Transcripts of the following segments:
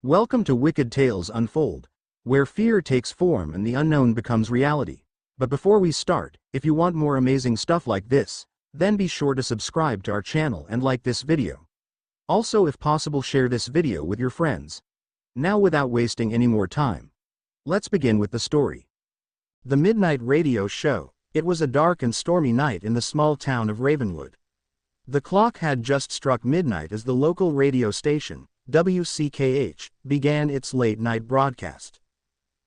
Welcome to Wicked Tales Unfold, where fear takes form and the unknown becomes reality. But before we start, if you want more amazing stuff like this, then be sure to subscribe to our channel and like this video. Also, if possible, share this video with your friends. Now, without wasting any more time, let's begin with the story. The Midnight Radio Show. It was a dark and stormy night in the small town of Ravenwood. The clock had just struck midnight as the local radio station, WCKH, began its late-night broadcast.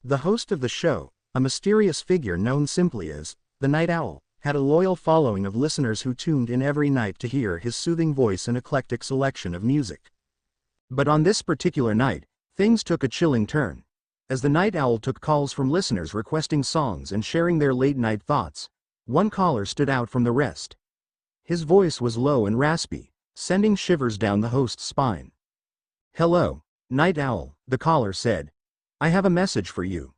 The host of the show, a mysterious figure known simply as the Night Owl, had a loyal following of listeners who tuned in every night to hear his soothing voice and eclectic selection of music. But on this particular night, things took a chilling turn. As the Night Owl took calls from listeners requesting songs and sharing their late-night thoughts, one caller stood out from the rest. His voice was low and raspy, sending shivers down the host's spine. "Hello, Night Owl," the caller said. "I have a message for you."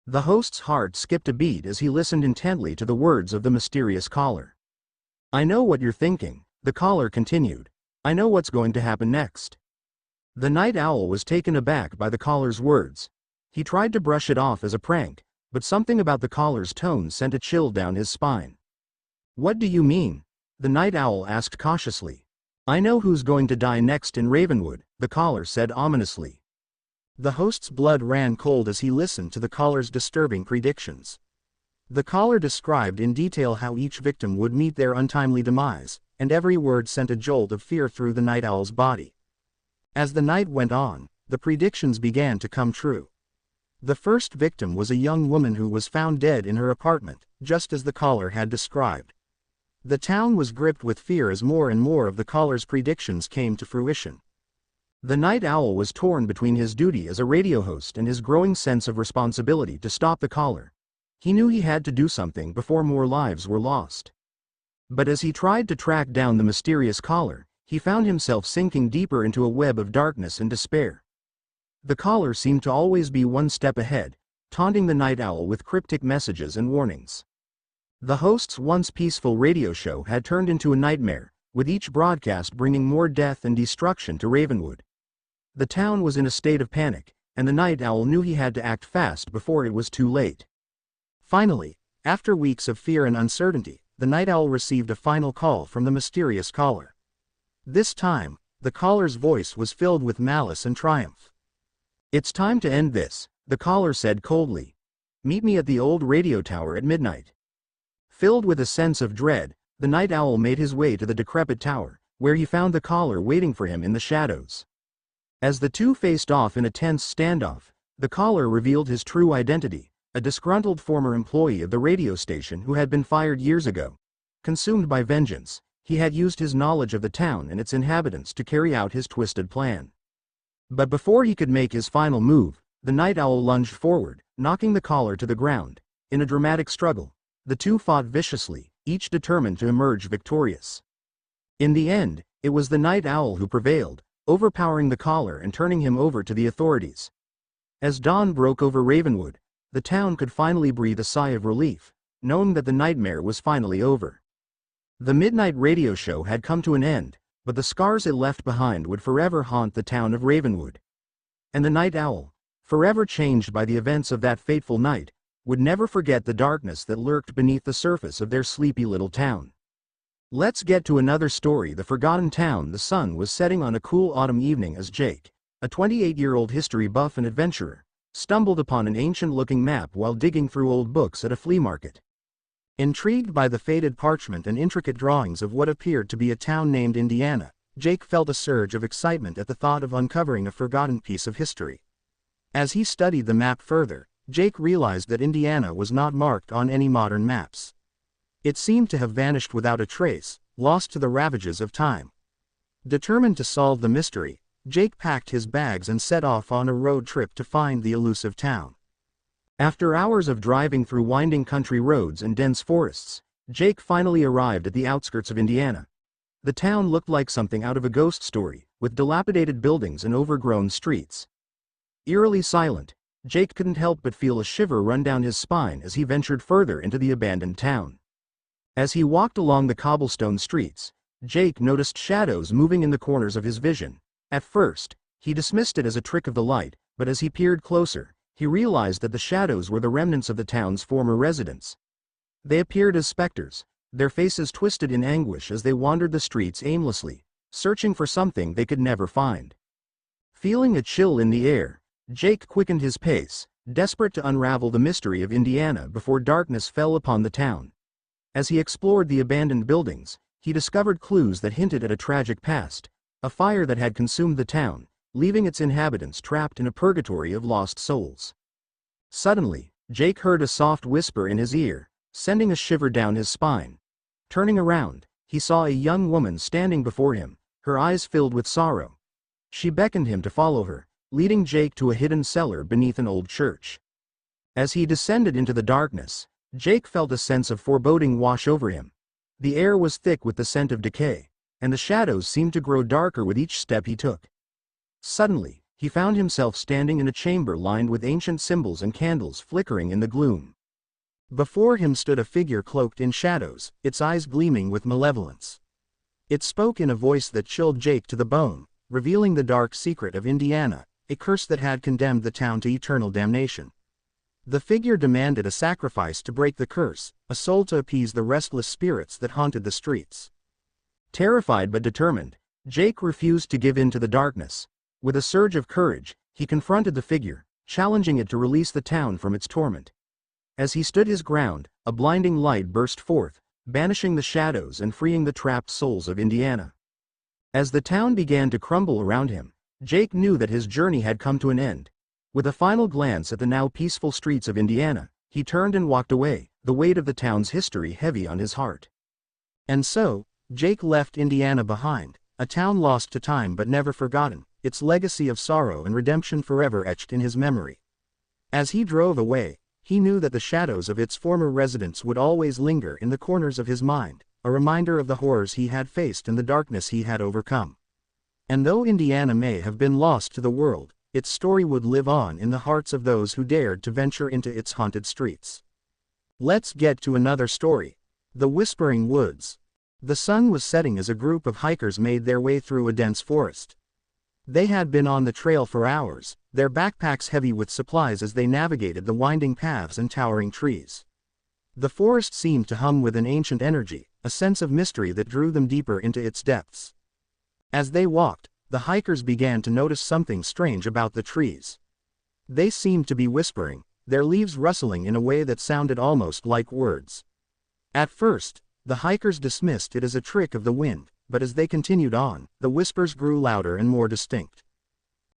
The host's heart skipped a beat as he listened intently to the words of the mysterious caller. "I know what you're thinking," the caller continued. "I know what's going to happen next." The Night Owl was taken aback by the caller's words. He tried to brush it off as a prank, but something about the caller's tone sent a chill down his spine. "What do you mean?" the Night Owl asked cautiously. "I know who's going to die next in Ravenwood," the caller said ominously. The host's blood ran cold as he listened to the caller's disturbing predictions. The caller described in detail how each victim would meet their untimely demise, and every word sent a jolt of fear through the Night Owl's body. As the night went on, the predictions began to come true. The first victim was a young woman who was found dead in her apartment, just as the caller had described. The town was gripped with fear as more and more of the caller's predictions came to fruition. The Night Owl was torn between his duty as a radio host and his growing sense of responsibility to stop the caller. He knew he had to do something before more lives were lost. But as he tried to track down the mysterious caller, he found himself sinking deeper into a web of darkness and despair. The caller seemed to always be one step ahead, taunting the Night Owl with cryptic messages and warnings. The host's once peaceful radio show had turned into a nightmare, with each broadcast bringing more death and destruction to Ravenwood. The town was in a state of panic, and the Night Owl knew he had to act fast before it was too late. Finally, after weeks of fear and uncertainty, the Night Owl received a final call from the mysterious caller. This time, the caller's voice was filled with malice and triumph. "It's time to end this," the caller said coldly. "Meet me at the old radio tower at midnight." Filled with a sense of dread, the Night Owl made his way to the decrepit tower, where he found the caller waiting for him in the shadows. As the two faced off in a tense standoff, the caller revealed his true identity, a disgruntled former employee of the radio station who had been fired years ago. Consumed by vengeance, he had used his knowledge of the town and its inhabitants to carry out his twisted plan. But before he could make his final move, the Night Owl lunged forward, knocking the caller to the ground. In a dramatic struggle, the two fought viciously, each determined to emerge victorious. In the end, it was the Night Owl who prevailed, overpowering the caller and turning him over to the authorities. As dawn broke over Ravenwood, the town could finally breathe a sigh of relief, knowing that the nightmare was finally over. The midnight radio show had come to an end, but the scars it left behind would forever haunt the town of Ravenwood. And the Night Owl, forever changed by the events of that fateful night, would never forget the darkness that lurked beneath the surface of their sleepy little town. Let's get to another story. The forgotten town. The sun was setting on a cool autumn evening as Jake, a 28-year-old history buff and adventurer, stumbled upon an ancient-looking map while digging through old books at a flea market. Intrigued by the faded parchment and intricate drawings of what appeared to be a town named Indiana, Jake felt a surge of excitement at the thought of uncovering a forgotten piece of history. As he studied the map further, Jake realized that Indiana was not marked on any modern maps. It seemed to have vanished without a trace, lost to the ravages of time. Determined to solve the mystery, Jake packed his bags and set off on a road trip to find the elusive town. After hours of driving through winding country roads and dense forests, Jake finally arrived at the outskirts of Indiana. The town looked like something out of a ghost story, with dilapidated buildings and overgrown streets. Eerily silent, Jake couldn't help but feel a shiver run down his spine as he ventured further into the abandoned town. As he walked along the cobblestone streets, Jake noticed shadows moving in the corners of his vision. At first, He dismissed it as a trick of the light, but as he peered closer, he realized that the shadows were the remnants of the town's former residents. They appeared as specters, their faces twisted in anguish as they wandered the streets aimlessly, searching for something they could never find. Feeling a chill in the air, Jake quickened his pace, desperate to unravel the mystery of Indiana before darkness fell upon the town. As he explored the abandoned buildings, he discovered clues that hinted at a tragic past, a fire that had consumed the town, leaving its inhabitants trapped in a purgatory of lost souls. Suddenly, Jake heard a soft whisper in his ear, sending a shiver down his spine. Turning around, he saw a young woman standing before him, her eyes filled with sorrow. She beckoned him to follow her, leading Jake to a hidden cellar beneath an old church. As he descended into the darkness, Jake felt a sense of foreboding wash over him. The air was thick with the scent of decay, and the shadows seemed to grow darker with each step he took. Suddenly, he found himself standing in a chamber lined with ancient symbols and candles flickering in the gloom. Before him stood a figure cloaked in shadows, its eyes gleaming with malevolence. It spoke in a voice that chilled Jake to the bone, revealing the dark secret of Indiana, a curse that had condemned the town to eternal damnation. The figure demanded a sacrifice to break the curse, a soul to appease the restless spirits that haunted the streets. Terrified but determined, Jake refused to give in to the darkness. With a surge of courage, he confronted the figure, challenging it to release the town from its torment. As he stood his ground, a blinding light burst forth, banishing the shadows and freeing the trapped souls of Indiana. As the town began to crumble around him, Jake knew that his journey had come to an end. With a final glance at the now peaceful streets of Indiana, he turned and walked away, the weight of the town's history heavy on his heart. And so, Jake left Indiana behind, a town lost to time but never forgotten, its legacy of sorrow and redemption forever etched in his memory. As he drove away, he knew that the shadows of its former residents would always linger in the corners of his mind, a reminder of the horrors he had faced and the darkness he had overcome. And though Indiana may have been lost to the world, its story would live on in the hearts of those who dared to venture into its haunted streets. Let's get to another story. The Whispering Woods. The sun was setting as a group of hikers made their way through a dense forest. They had been on the trail for hours, their backpacks heavy with supplies as they navigated the winding paths and towering trees. The forest seemed to hum with an ancient energy, a sense of mystery that drew them deeper into its depths. As they walked, the hikers began to notice something strange about the trees. They seemed to be whispering, their leaves rustling in a way that sounded almost like words. At first, the hikers dismissed it as a trick of the wind, but as they continued on, the whispers grew louder and more distinct.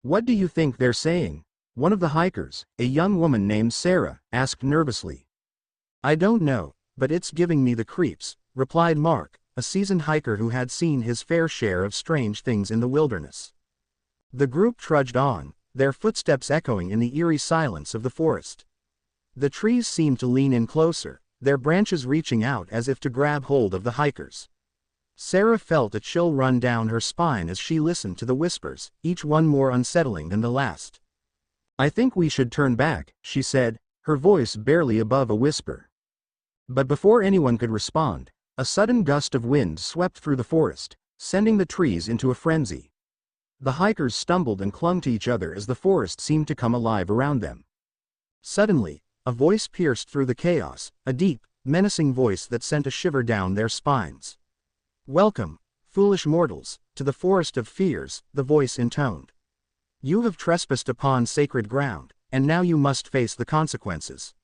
"What do you think they're saying?" one of the hikers, a young woman named Sarah, asked nervously. "I don't know, but it's giving me the creeps," replied Mark, a seasoned hiker who had seen his fair share of strange things in the wilderness. The group trudged on, their footsteps echoing in the eerie silence of the forest. The trees seemed to lean in closer, their branches reaching out as if to grab hold of the hikers. Sarah felt a chill run down her spine as she listened to the whispers, each one more unsettling than the last. "I think we should turn back," she said, her voice barely above a whisper. But before anyone could respond, a sudden gust of wind swept through the forest, sending the trees into a frenzy. The hikers stumbled and clung to each other as the forest seemed to come alive around them. Suddenly, a voice pierced through the chaos, a deep, menacing voice that sent a shiver down their spines. "Welcome, foolish mortals, to the forest of fears," the voice intoned. "You have trespassed upon sacred ground, and now you must face the consequences."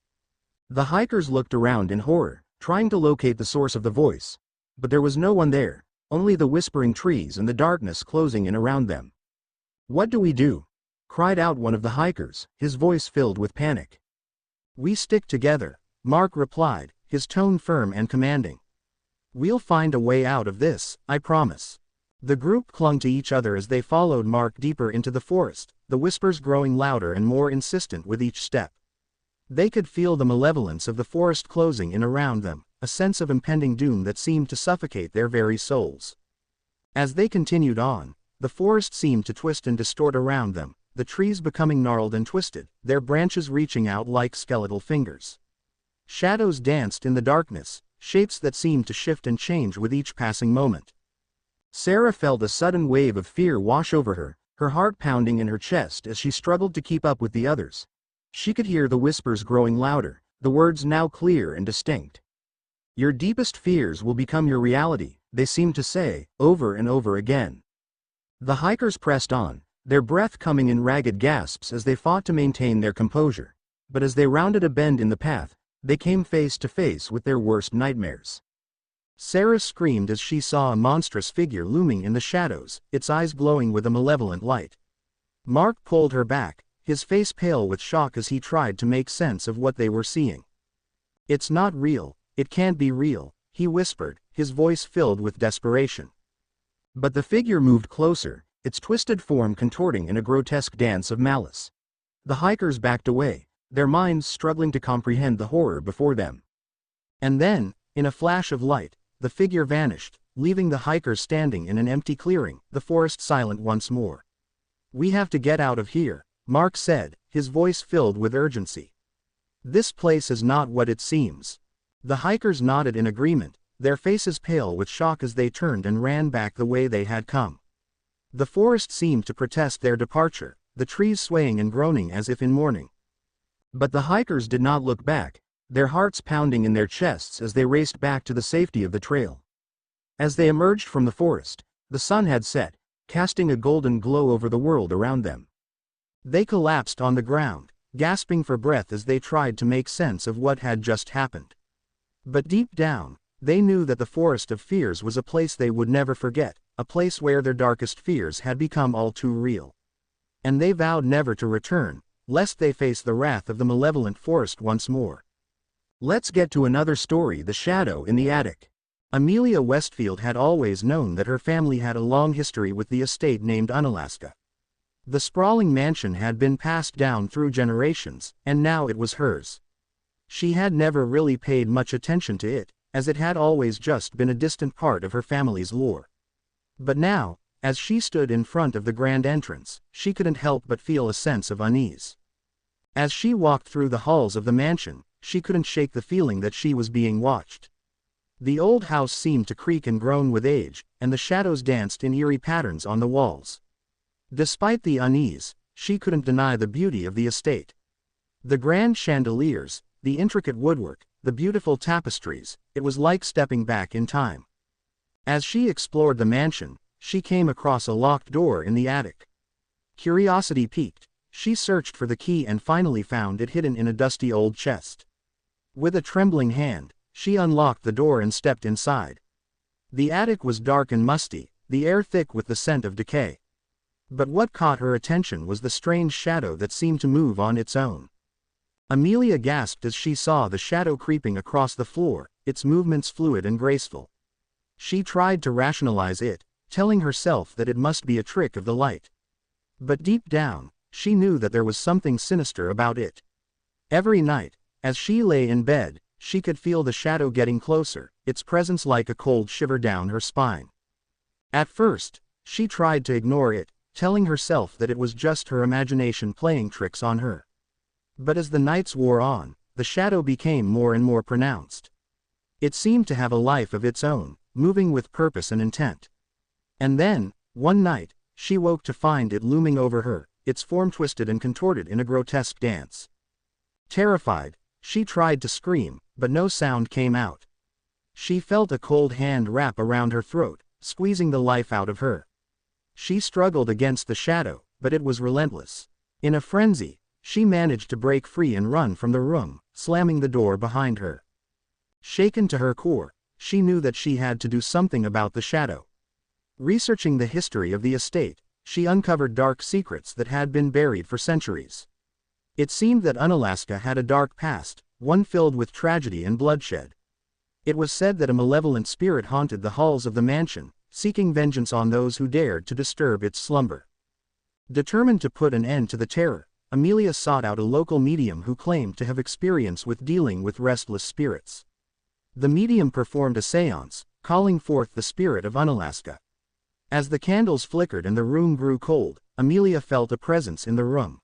The hikers looked around in horror, trying to locate the source of the voice. But there was no one there, only the whispering trees and the darkness closing in around them. "What do we do?" cried out one of the hikers, his voice filled with panic. "We stick together," Mark replied, his tone firm and commanding. "We'll find a way out of this, I promise." The group clung to each other as they followed Mark deeper into the forest, the whispers growing louder and more insistent with each step. They could feel the malevolence of the forest closing in around them, a sense of impending doom that seemed to suffocate their very souls. As they continued on, the forest seemed to twist and distort around them, the trees becoming gnarled and twisted, their branches reaching out like skeletal fingers. Shadows danced in the darkness, shapes that seemed to shift and change with each passing moment. Sarah felt a sudden wave of fear wash over her, her heart pounding in her chest as she struggled to keep up with the others. She could hear the whispers growing louder, the words now clear and distinct. "Your deepest fears will become your reality," they seemed to say, over and over again. The hikers pressed on, their breath coming in ragged gasps as they fought to maintain their composure. But as they rounded a bend in the path, they came face to face with their worst nightmares. Sarah screamed as she saw a monstrous figure looming in the shadows, its eyes glowing with a malevolent light. Mark pulled her back, his face pale with shock as he tried to make sense of what they were seeing. "It's not real, it can't be real," he whispered, his voice filled with desperation. But the figure moved closer, its twisted form contorting in a grotesque dance of malice. The hikers backed away, their minds struggling to comprehend the horror before them. And then, in a flash of light, the figure vanished, leaving the hikers standing in an empty clearing, the forest silent once more. "We have to get out of here," Mark said, his voice filled with urgency. "This place is not what it seems." The hikers nodded in agreement, their faces pale with shock as they turned and ran back the way they had come. The forest seemed to protest their departure, the trees swaying and groaning as if in mourning. But the hikers did not look back, their hearts pounding in their chests as they raced back to the safety of the trail. As they emerged from the forest, the sun had set, casting a golden glow over the world around them. They collapsed on the ground, gasping for breath as they tried to make sense of what had just happened. But deep down, they knew that the Forest of Fears was a place they would never forget, a place where their darkest fears had become all too real. And they vowed never to return, lest they face the wrath of the malevolent forest once more. Let's get to another story: The Shadow in the Attic. Amelia Westfield had always known that her family had a long history with the estate named Unalaska. The sprawling mansion had been passed down through generations, and now it was hers. She had never really paid much attention to it, as it had always just been a distant part of her family's lore. But now, as she stood in front of the grand entrance, she couldn't help but feel a sense of unease. As she walked through the halls of the mansion, she couldn't shake the feeling that she was being watched. The old house seemed to creak and groan with age, and the shadows danced in eerie patterns on the walls. Despite the unease, she couldn't deny the beauty of the estate. The grand chandeliers, the intricate woodwork, the beautiful tapestries, it was like stepping back in time. As she explored the mansion, she came across a locked door in the attic. Curiosity piqued, she searched for the key and finally found it hidden in a dusty old chest. With a trembling hand, she unlocked the door and stepped inside. The attic was dark and musty, the air thick with the scent of decay. But what caught her attention was the strange shadow that seemed to move on its own. Amelia gasped as she saw the shadow creeping across the floor, its movements fluid and graceful. She tried to rationalize it, telling herself that it must be a trick of the light. But deep down, she knew that there was something sinister about it. Every night, as she lay in bed, she could feel the shadow getting closer, its presence like a cold shiver down her spine. At first, she tried to ignore it, telling herself that it was just her imagination playing tricks on her. But as the nights wore on, the shadow became more and more pronounced. It seemed to have a life of its own, moving with purpose and intent. And then, one night, she woke to find it looming over her, its form twisted and contorted in a grotesque dance. Terrified, she tried to scream, but no sound came out. She felt a cold hand wrap around her throat, squeezing the life out of her. She struggled against the shadow, but it was relentless. In a frenzy, she managed to break free and run from the room, slamming the door behind her. Shaken to her core, she knew that she had to do something about the shadow. Researching the history of the estate, she uncovered dark secrets that had been buried for centuries. It seemed that Unalaska had a dark past, one filled with tragedy and bloodshed. It was said that a malevolent spirit haunted the halls of the mansion, seeking vengeance on those who dared to disturb its slumber. Determined to put an end to the terror, Amelia sought out a local medium who claimed to have experience with dealing with restless spirits. The medium performed a séance, calling forth the spirit of Unalaska. As the candles flickered and the room grew cold, Amelia felt a presence in the room.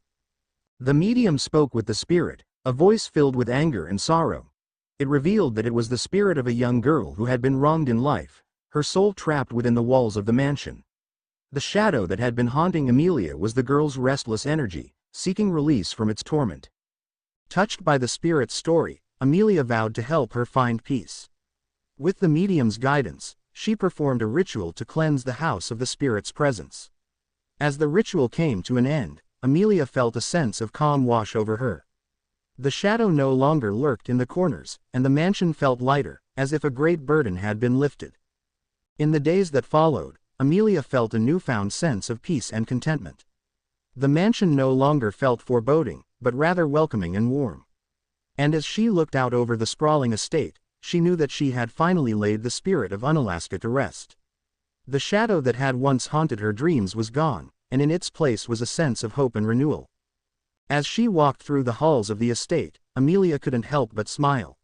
The medium spoke with the spirit, a voice filled with anger and sorrow. It revealed that it was the spirit of a young girl who had been wronged in life, her soul trapped within the walls of the mansion. The shadow that had been haunting Amelia was the girl's restless energy, seeking release from its torment. Touched by the spirit's story, Amelia vowed to help her find peace. With the medium's guidance, she performed a ritual to cleanse the house of the spirit's presence. As the ritual came to an end, Amelia felt a sense of calm wash over her. The shadow no longer lurked in the corners, and the mansion felt lighter, as if a great burden had been lifted. In the days that followed, Amelia felt a newfound sense of peace and contentment. The mansion no longer felt foreboding, but rather welcoming and warm. And as she looked out over the sprawling estate, she knew that she had finally laid the spirit of Unalaska to rest. The shadow that had once haunted her dreams was gone, and in its place was a sense of hope and renewal. As she walked through the halls of the estate, Amelia couldn't help but smile.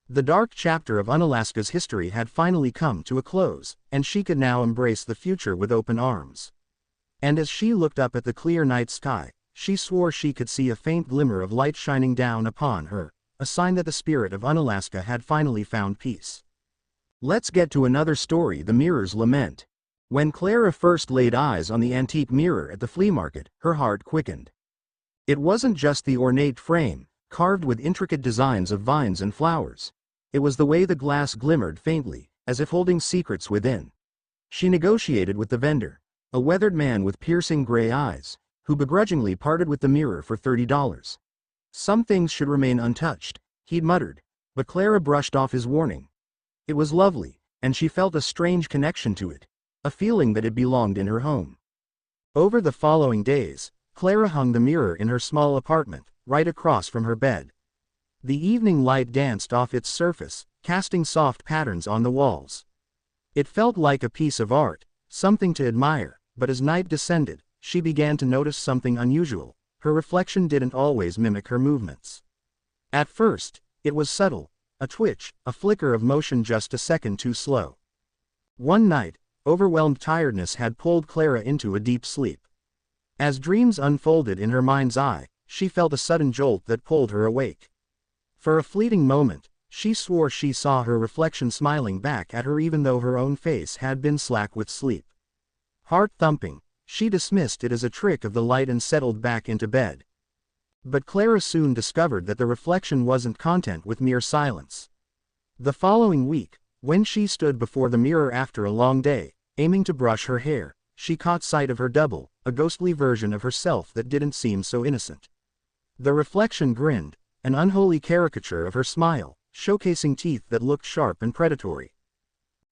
The dark chapter of Unalaska's history had finally come to a close, and she could now embrace the future with open arms. And as she looked up at the clear night sky, she swore she could see a faint glimmer of light shining down upon her, a sign that the spirit of Unalaska had finally found peace. Let's get to another story, The Mirror's Lament. When Clara first laid eyes on the antique mirror at the flea market, her heart quickened. It wasn't just the ornate frame, carved with intricate designs of vines and flowers. It was the way the glass glimmered faintly, as if holding secrets within. She negotiated with the vendor, a weathered man with piercing gray eyes, who begrudgingly parted with the mirror for $30. Some things should remain untouched, he'd muttered, but Clara brushed off his warning. It was lovely, and she felt a strange connection to it, a feeling that it belonged in her home. Over the following days, Clara hung the mirror in her small apartment, right across from her bed. The evening light danced off its surface, casting soft patterns on the walls. It felt like a piece of art, something to admire, but as night descended, she began to notice something unusual. Her reflection didn't always mimic her movements. At first, it was subtle, a twitch, a flicker of motion just a second too slow. One night, overwhelmed tiredness had pulled Clara into a deep sleep. As dreams unfolded in her mind's eye, she felt a sudden jolt that pulled her awake. For a fleeting moment, she swore she saw her reflection smiling back at her even though her own face had been slack with sleep. Heart thumping, she dismissed it as a trick of the light and settled back into bed. But Clara soon discovered that the reflection wasn't content with mere silence. The following week, when she stood before the mirror after a long day, aiming to brush her hair, she caught sight of her double, a ghostly version of herself that didn't seem so innocent. The reflection grinned, an unholy caricature of her smile, showcasing teeth that looked sharp and predatory.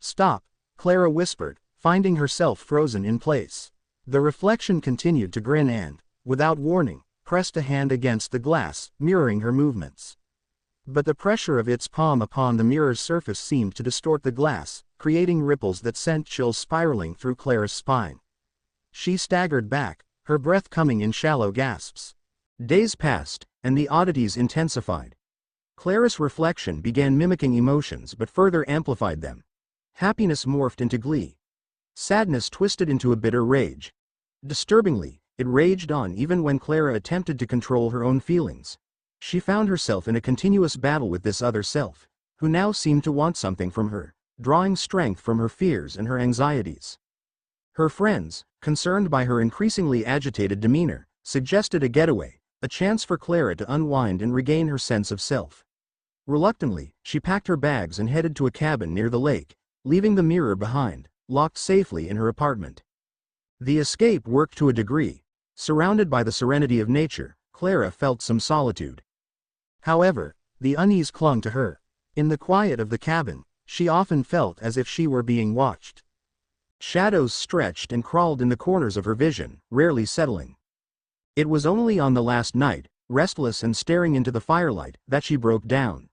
"Stop," Clara whispered, finding herself frozen in place. The reflection continued to grin and, without warning, pressed a hand against the glass, mirroring her movements. But the pressure of its palm upon the mirror's surface seemed to distort the glass, creating ripples that sent chills spiraling through Clara's spine. She staggered back, her breath coming in shallow gasps. Days passed, and the oddities intensified. Clara's reflection began mimicking emotions but further amplified them. Happiness morphed into glee. Sadness twisted into a bitter rage. Disturbingly, it raged on even when Clara attempted to control her own feelings. She found herself in a continuous battle with this other self, who now seemed to want something from her, drawing strength from her fears and her anxieties. Her friends, concerned by her increasingly agitated demeanor, suggested a getaway, a chance for Clara to unwind and regain her sense of self. Reluctantly, she packed her bags and headed to a cabin near the lake, leaving the mirror behind, locked safely in her apartment. The escape worked to a degree. Surrounded by the serenity of nature, Clara felt some solitude. However, the unease clung to her. In the quiet of the cabin, she often felt as if she were being watched. Shadows stretched and crawled in the corners of her vision, rarely settling. It was only on the last night, restless and staring into the firelight, that she broke down.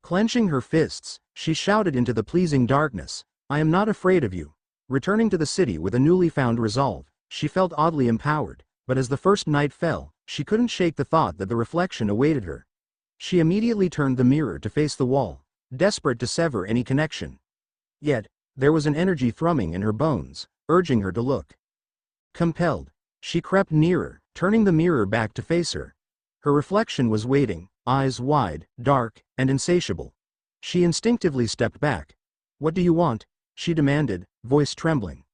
Clenching her fists, she shouted into the pleasing darkness, "I am not afraid of you." Returning to the city with a newly found resolve, she felt oddly empowered, but as the first night fell, she couldn't shake the thought that the reflection awaited her. She immediately turned the mirror to face the wall, desperate to sever any connection. Yet, there was an energy thrumming in her bones, urging her to look. Compelled, she crept nearer, turning the mirror back to face her. Her reflection was waiting, eyes wide, dark, and insatiable. She instinctively stepped back. "What do you want?" she demanded, voice trembling.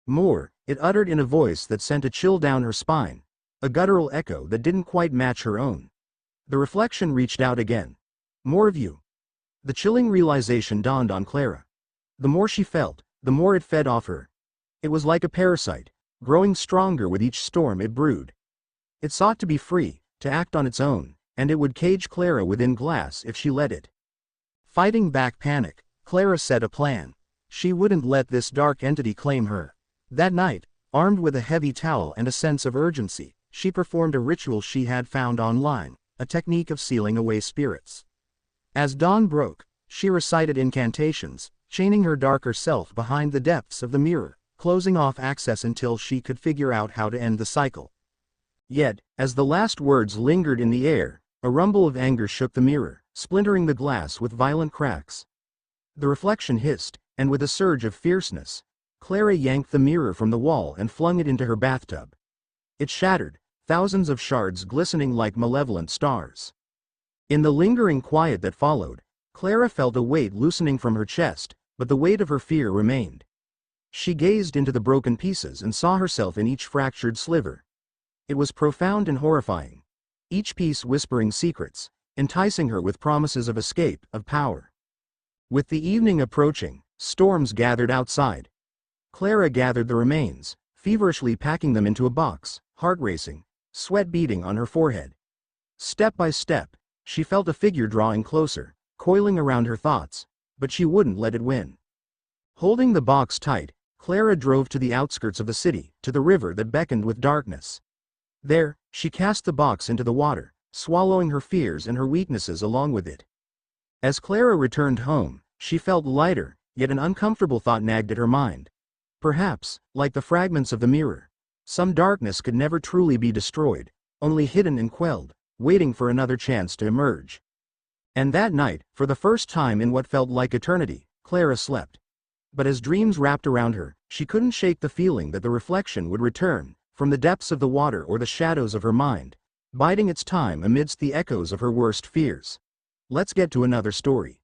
More, it uttered in a voice that sent a chill down her spine, a guttural echo that didn't quite match her own. The reflection reached out again. More of you. The chilling realization dawned on Clara. The more she felt, the more it fed off her. It was like a parasite, growing stronger with each storm it brewed. It sought to be free, to act on its own, and it would cage Clara within glass if she let it. Fighting back panic, Clara set a plan. She wouldn't let this dark entity claim her. That night, armed with a heavy towel and a sense of urgency, she performed a ritual she had found online, a technique of sealing away spirits. As dawn broke, she recited incantations, chaining her darker self behind the depths of the mirror, closing off access until she could figure out how to end the cycle. Yet, as the last words lingered in the air, a rumble of anger shook the mirror, splintering the glass with violent cracks. The reflection hissed, and with a surge of fierceness, Clara yanked the mirror from the wall and flung it into her bathtub. It shattered, thousands of shards glistening like malevolent stars. In the lingering quiet that followed, Clara felt a weight loosening from her chest, but the weight of her fear remained. She gazed into the broken pieces and saw herself in each fractured sliver. It was profound and horrifying, each piece whispering secrets, enticing her with promises of escape, of power. With the evening approaching, storms gathered outside. Clara gathered the remains, feverishly packing them into a box, heart racing, sweat beading on her forehead. Step by step, she felt a figure drawing closer, coiling around her thoughts, but she wouldn't let it win. Holding the box tight, Clara drove to the outskirts of the city, to the river that beckoned with darkness. There, she cast the box into the water, swallowing her fears and her weaknesses along with it. As Clara returned home, she felt lighter, yet an uncomfortable thought nagged at her mind. Perhaps, like the fragments of the mirror, some darkness could never truly be destroyed, only hidden and quelled, waiting for another chance to emerge. And that night, for the first time in what felt like eternity, Clara slept. But as dreams wrapped around her, she couldn't shake the feeling that the reflection would return, from the depths of the water or the shadows of her mind, biding its time amidst the echoes of her worst fears. Let's get to another story.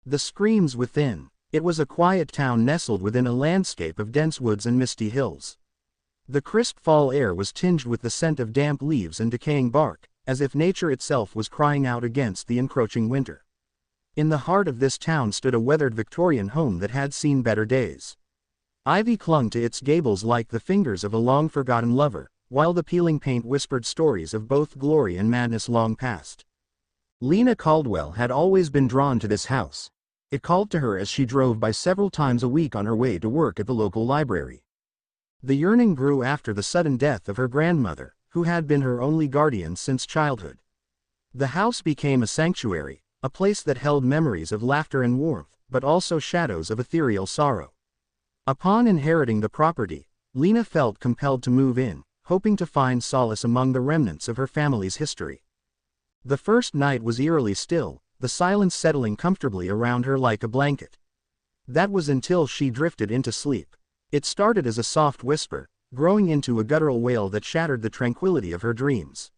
The Screams Within. It was a quiet town nestled within a landscape of dense woods and misty hills. The crisp fall air was tinged with the scent of damp leaves and decaying bark, as if nature itself was crying out against the encroaching winter. In the heart of this town stood a weathered Victorian home that had seen better days. Ivy clung to its gables like the fingers of a long-forgotten lover, while the peeling paint whispered stories of both glory and madness long past. Lena Caldwell had always been drawn to this house. It called to her as she drove by several times a week on her way to work at the local library. The yearning grew after the sudden death of her grandmother, who had been her only guardian since childhood. The house became a sanctuary, a place that held memories of laughter and warmth, but also shadows of ethereal sorrow. Upon inheriting the property, Lena felt compelled to move in, hoping to find solace among the remnants of her family's history. The first night was eerily still, the silence settling comfortably around her like a blanket. That was until she drifted into sleep. It started as a soft whisper, growing into a guttural wail that shattered the tranquility of her dreams.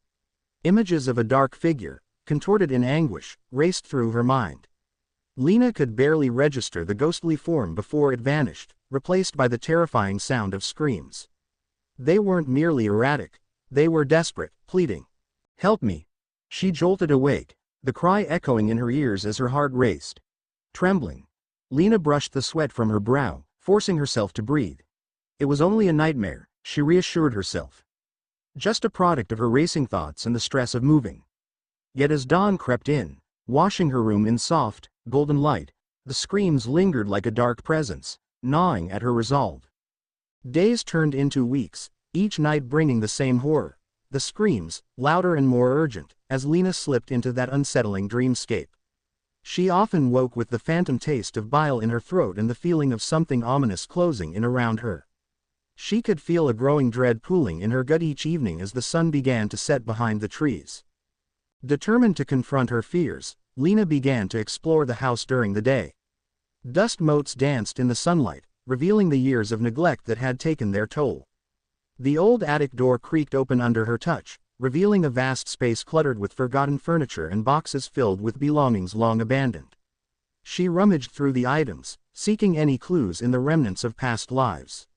Images of a dark figure, contorted in anguish, raced through her mind. Lena could barely register the ghostly form before it vanished, replaced by the terrifying sound of screams. They weren't merely erratic, they were desperate, pleading. "Help me!" She jolted awake, the cry echoing in her ears as her heart raced. Trembling, Lena brushed the sweat from her brow, forcing herself to breathe. It was only a nightmare, she reassured herself. Just a product of her racing thoughts and the stress of moving. Yet as dawn crept in, washing her room in soft, golden light, the screams lingered like a dark presence, gnawing at her resolve. Days turned into weeks, each night bringing the same horror. The screams, louder and more urgent, as Lena slipped into that unsettling dreamscape. She often woke with the phantom taste of bile in her throat and the feeling of something ominous closing in around her. She could feel a growing dread pooling in her gut each evening as the sun began to set behind the trees. Determined to confront her fears, Lena began to explore the house during the day. Dust motes danced in the sunlight, revealing the years of neglect that had taken their toll. The old attic door creaked open under her touch, revealing a vast space cluttered with forgotten furniture and boxes filled with belongings long abandoned. She rummaged through the items, seeking any clues in the remnants of past lives.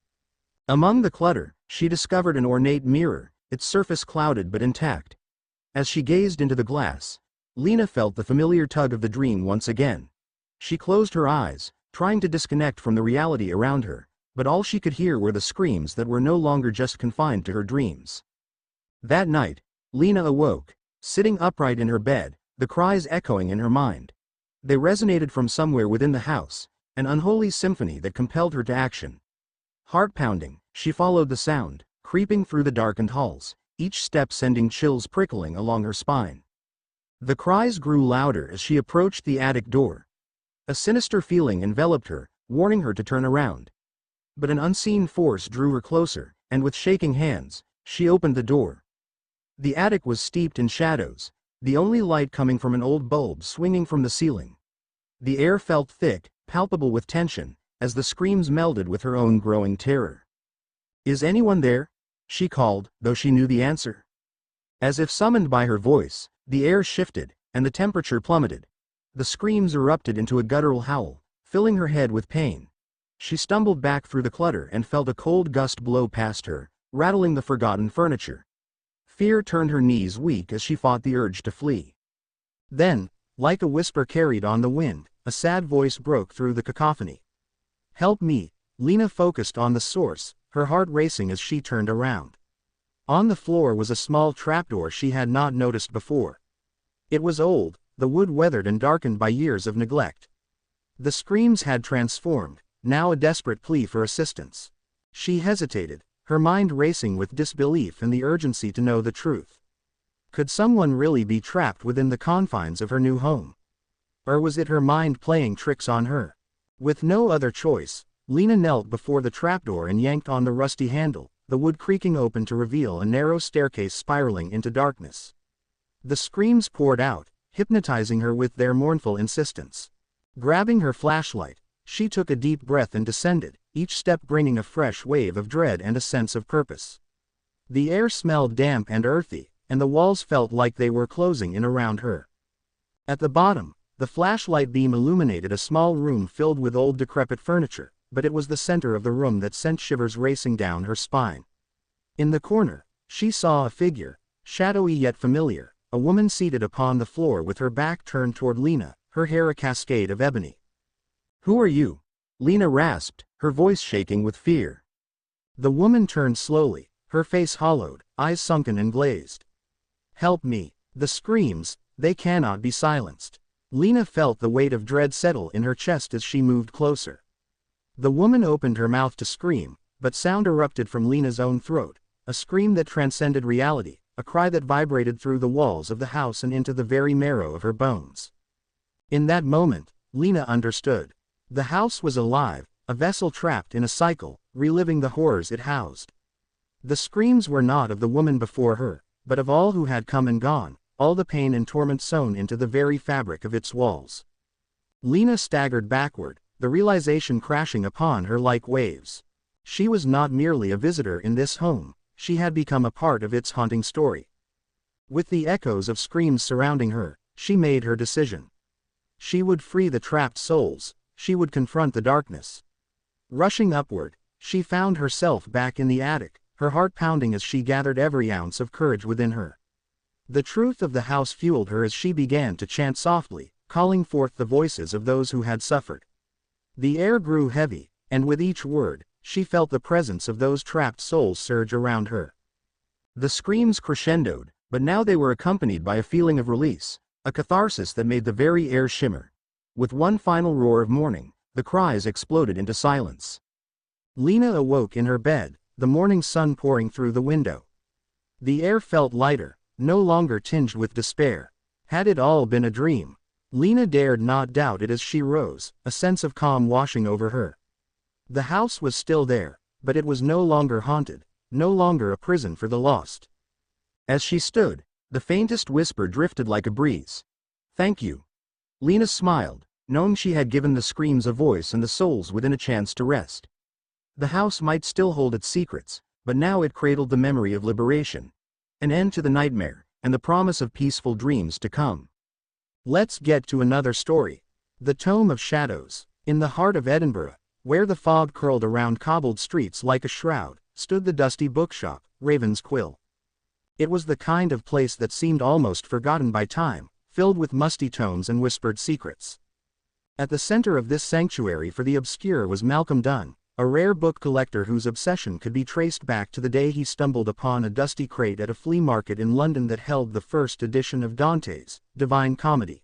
Among the clutter, she discovered an ornate mirror, its surface clouded but intact. As she gazed into the glass, Lena felt the familiar tug of the dream once again. She closed her eyes, trying to disconnect from the reality around her, but all she could hear were the screams that were no longer just confined to her dreams. That night, Lena awoke, sitting upright in her bed, the cries echoing in her mind. They resonated from somewhere within the house, an unholy symphony that compelled her to action. Heart-pounding, she followed the sound, creeping through the darkened halls, each step sending chills prickling along her spine. The cries grew louder as she approached the attic door. A sinister feeling enveloped her, warning her to turn around. But an unseen force drew her closer, and with shaking hands, she opened the door. The attic was steeped in shadows, the only light coming from an old bulb swinging from the ceiling. The air felt thick, palpable with tension, as the screams melded with her own growing terror. "Is anyone there?" she called, though she knew the answer. As if summoned by her voice, the air shifted, and the temperature plummeted. The screams erupted into a guttural howl, filling her head with pain. She stumbled back through the clutter and felt a cold gust blow past her, rattling the forgotten furniture. Fear turned her knees weak as she fought the urge to flee. Then, like a whisper carried on the wind, a sad voice broke through the cacophony. "Help me!" Lena focused on the source, her heart racing as she turned around. On the floor was a small trapdoor she had not noticed before. It was old, the wood weathered and darkened by years of neglect. The screams had transformed, now a desperate plea for assistance. She hesitated, her mind racing with disbelief and the urgency to know the truth. Could someone really be trapped within the confines of her new home? Or was it her mind playing tricks on her? With no other choice, Lena knelt before the trapdoor and yanked on the rusty handle, the wood creaking open to reveal a narrow staircase spiraling into darkness. The screams poured out, hypnotizing her with their mournful insistence. Grabbing her flashlight, she took a deep breath and descended, each step bringing a fresh wave of dread and a sense of purpose. The air smelled damp and earthy, and the walls felt like they were closing in around her. At the bottom, the flashlight beam illuminated a small room filled with old decrepit furniture, but it was the center of the room that sent shivers racing down her spine. In the corner, she saw a figure, shadowy yet familiar, a woman seated upon the floor with her back turned toward Lena, her hair a cascade of ebony. "Who are you?" Lena rasped, her voice shaking with fear. The woman turned slowly, her face hollowed, eyes sunken and glazed. "Help me!" The screams, they cannot be silenced. Lena felt the weight of dread settle in her chest as she moved closer. The woman opened her mouth to scream, but sound erupted from Lena's own throat, a scream that transcended reality, a cry that vibrated through the walls of the house and into the very marrow of her bones. In that moment, Lena understood. The house was alive, a vessel trapped in a cycle, reliving the horrors it housed. The screams were not of the woman before her, but of all who had come and gone, all the pain and torment sewn into the very fabric of its walls. Lena staggered backward, the realization crashing upon her like waves. She was not merely a visitor in this home, she had become a part of its haunting story. With the echoes of screams surrounding her, she made her decision. She would free the trapped souls, she would confront the darkness. Rushing upward, she found herself back in the attic, her heart pounding as she gathered every ounce of courage within her. The truth of the house fueled her as she began to chant softly, calling forth the voices of those who had suffered. The air grew heavy, and with each word, she felt the presence of those trapped souls surge around her. The screams crescendoed, but now they were accompanied by a feeling of release, a catharsis that made the very air shimmer. With one final roar of mourning, the cries exploded into silence. Lena awoke in her bed, the morning sun pouring through the window. The air felt lighter, no longer tinged with despair. Had it all been a dream? Lena dared not doubt it as she rose, a sense of calm washing over her. The house was still there, but it was no longer haunted, no longer a prison for the lost. As she stood, the faintest whisper drifted like a breeze. "Thank you." Lena smiled, knowing she had given the screams a voice and the souls within a chance to rest. The house might still hold its secrets, but now it cradled the memory of liberation, an end to the nightmare, and the promise of peaceful dreams to come. Let's get to another story. The Tome of Shadows. In the heart of Edinburgh, where the fog curled around cobbled streets like a shroud, stood the dusty bookshop, Raven's Quill. It was the kind of place that seemed almost forgotten by time, filled with musty tomes and whispered secrets. At the center of this sanctuary for the obscure was Malcolm Dunn, a rare book collector whose obsession could be traced back to the day he stumbled upon a dusty crate at a flea market in London that held the first edition of Dante's Divine Comedy.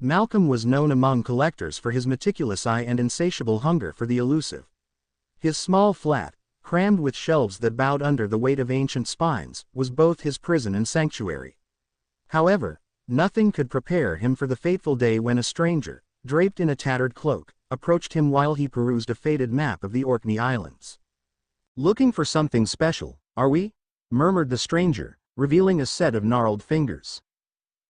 Malcolm was known among collectors for his meticulous eye and insatiable hunger for the elusive. His small flat, crammed with shelves that bowed under the weight of ancient spines, was both his prison and sanctuary. However, nothing could prepare him for the fateful day when a stranger, draped in a tattered cloak, approached him while he perused a faded map of the Orkney Islands. "Looking for something special, are we?" murmured the stranger, revealing a set of gnarled fingers.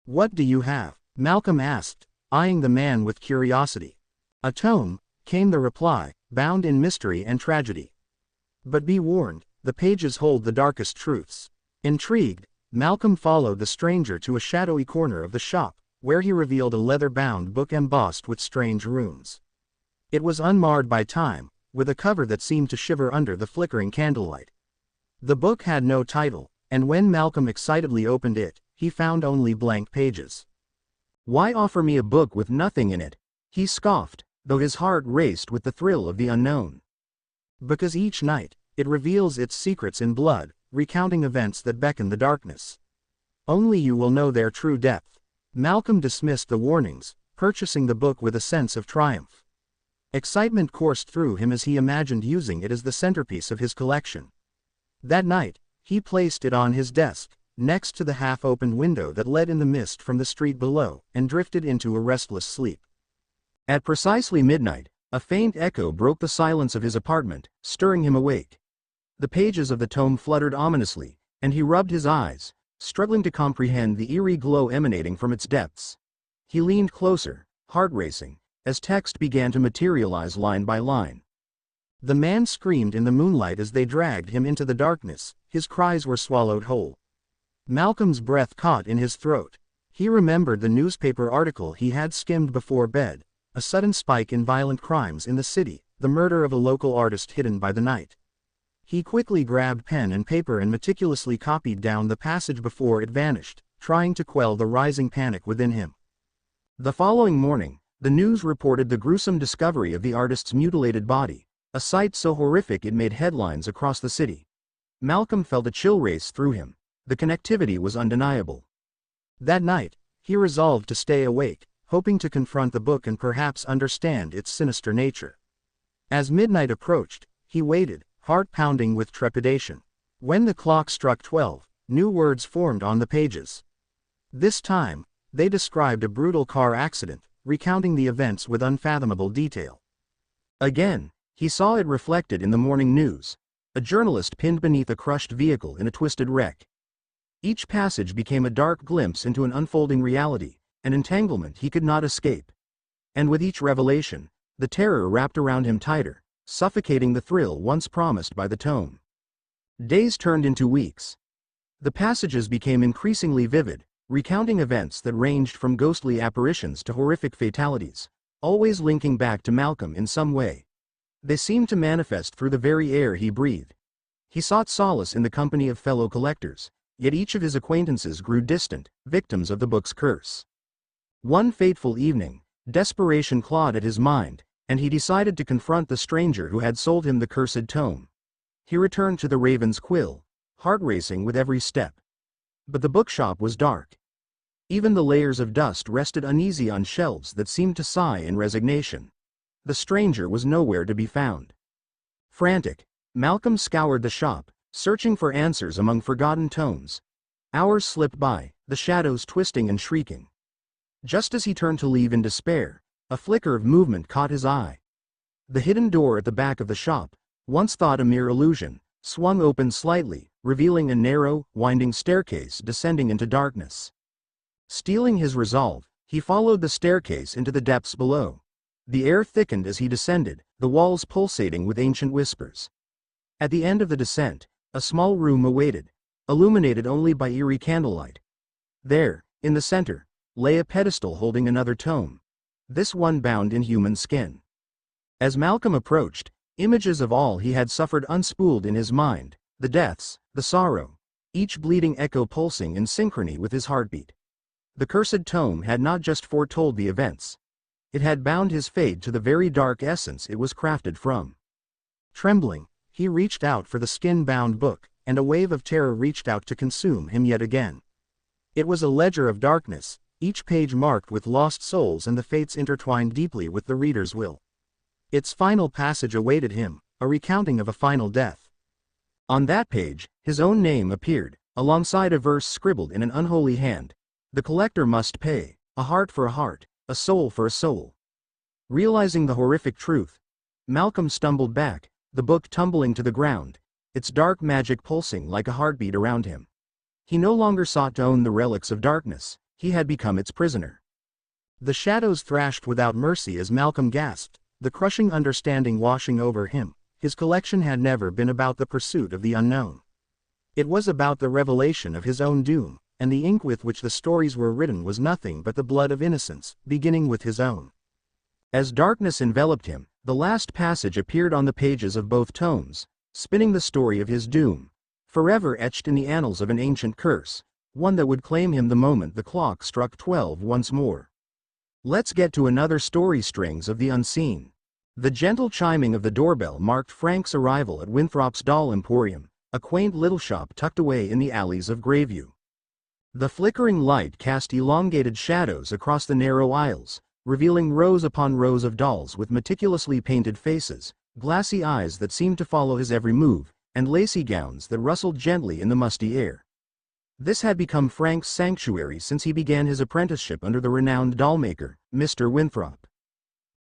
"What do you have?" Malcolm asked, eyeing the man with curiosity. "A tome," came the reply, "bound in mystery and tragedy. But be warned, the pages hold the darkest truths." Intrigued, Malcolm followed the stranger to a shadowy corner of the shop, where he revealed a leather-bound book embossed with strange runes. It was unmarred by time, with a cover that seemed to shiver under the flickering candlelight. The book had no title, and when Malcolm excitedly opened it, he found only blank pages. "Why offer me a book with nothing in it?" he scoffed, though his heart raced with the thrill of the unknown. "Because each night, it reveals its secrets in blood, recounting events that beckon the darkness. Only you will know their true depth." Malcolm dismissed the warnings, purchasing the book with a sense of triumph. Excitement coursed through him as he imagined using it as the centerpiece of his collection. That night, he placed it on his desk, next to the half-opened window that led in the mist from the street below, and drifted into a restless sleep. At precisely midnight, a faint echo broke the silence of his apartment, stirring him awake. The pages of the tome fluttered ominously, and he rubbed his eyes, struggling to comprehend the eerie glow emanating from its depths. He leaned closer, heart racing, as text began to materialize line by line. The man screamed in the moonlight as they dragged him into the darkness, his cries were swallowed whole. Malcolm's breath caught in his throat. He remembered the newspaper article he had skimmed before bed, a sudden spike in violent crimes in the city, the murder of a local artist hidden by the night. He quickly grabbed pen and paper and meticulously copied down the passage before it vanished, trying to quell the rising panic within him. The following morning, the news reported the gruesome discovery of the artist's mutilated body, a sight so horrific it made headlines across the city. Malcolm felt a chill race through him. The connectivity was undeniable. That night, he resolved to stay awake, hoping to confront the book and perhaps understand its sinister nature. As midnight approached, he waited, heart pounding with trepidation. When the clock struck 12, new words formed on the pages. This time, they described a brutal car accident, recounting the events with unfathomable detail. Again, he saw it reflected in the morning news, a journalist pinned beneath a crushed vehicle in a twisted wreck. Each passage became a dark glimpse into an unfolding reality, an entanglement he could not escape. And with each revelation, the terror wrapped around him tighter, suffocating the thrill once promised by the tome. Days turned into weeks. The passages became increasingly vivid, recounting events that ranged from ghostly apparitions to horrific fatalities, always linking back to Malcolm in some way. They seemed to manifest through the very air he breathed. He sought solace in the company of fellow collectors, yet each of his acquaintances grew distant, victims of the book's curse. One fateful evening, desperation clawed at his mind, and he decided to confront the stranger who had sold him the cursed tome. He returned to the Raven's Quill, heart racing with every step. But the bookshop was dark. Even the layers of dust rested uneasy on shelves that seemed to sigh in resignation. The stranger was nowhere to be found. Frantic, Malcolm scoured the shop, searching for answers among forgotten tomes. Hours slipped by, the shadows twisting and shrieking. Just as he turned to leave in despair, a flicker of movement caught his eye. The hidden door at the back of the shop, once thought a mere illusion, swung open slightly, revealing a narrow, winding staircase descending into darkness. Steeling his resolve, he followed the staircase into the depths below. The air thickened as he descended, the walls pulsating with ancient whispers. At the end of the descent, a small room awaited, illuminated only by eerie candlelight. There, in the center, lay a pedestal holding another tome, this one bound in human skin. As Malcolm approached, Images of all he had suffered unspooled in his mind, the deaths, the sorrow, each bleeding echo pulsing in synchrony with his heartbeat. The cursed tome had not just foretold the events. It had bound his fate to the very dark essence it was crafted from. Trembling, he reached out for the skin-bound book, and a wave of terror reached out to consume him yet again. It was a ledger of darkness, each page marked with lost souls and the fates intertwined deeply with the reader's will. Its final passage awaited him, a recounting of a final death. On that page, his own name appeared, alongside a verse scribbled in an unholy hand. The collector must pay, a heart for a heart, a soul for a soul. Realizing the horrific truth, Malcolm stumbled back, the book tumbling to the ground, its dark magic pulsing like a heartbeat around him. He no longer sought to own the relics of darkness, he had become its prisoner. The shadows thrashed without mercy as Malcolm gasped, the crushing understanding washing over him. His collection had never been about the pursuit of the unknown. It was about the revelation of his own doom, and the ink with which the stories were written was nothing but the blood of innocence, beginning with his own. As darkness enveloped him, the last passage appeared on the pages of both tomes, spinning the story of his doom, forever etched in the annals of an ancient curse, one that would claim him the moment the clock struck 12 once more. Let's get to another story. Strings of the unseen. The gentle chiming of the doorbell marked Frank's arrival at Winthrop's Doll Emporium, a quaint little shop tucked away in the alleys of Greyview. The flickering light cast elongated shadows across the narrow aisles, revealing rows upon rows of dolls with meticulously painted faces, glassy eyes that seemed to follow his every move, and lacy gowns that rustled gently in the musty air. This had become Frank's sanctuary since he began his apprenticeship under the renowned dollmaker, Mr. Winthrop.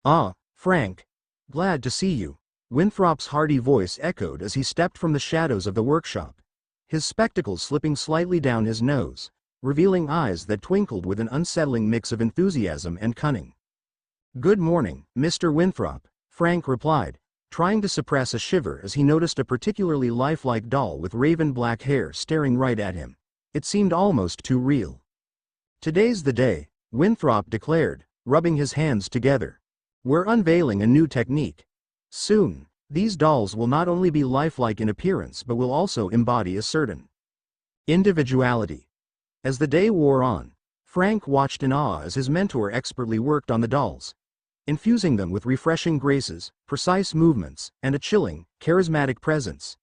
"Ah, Frank. Glad to see you," Winthrop's hearty voice echoed as he stepped from the shadows of the workshop, his spectacles slipping slightly down his nose, revealing eyes that twinkled with an unsettling mix of enthusiasm and cunning. "Good morning, Mr. Winthrop," Frank replied, trying to suppress a shiver as he noticed a particularly lifelike doll with raven black hair staring right at him. It seemed almost too real. "Today's the day," Winthrop declared, rubbing his hands together. "We're unveiling a new technique. Soon, these dolls will not only be lifelike in appearance but will also embody a certain individuality." As the day wore on, Frank watched in awe as his mentor expertly worked on the dolls, infusing them with refreshing graces, precise movements, and a chilling, charismatic presence.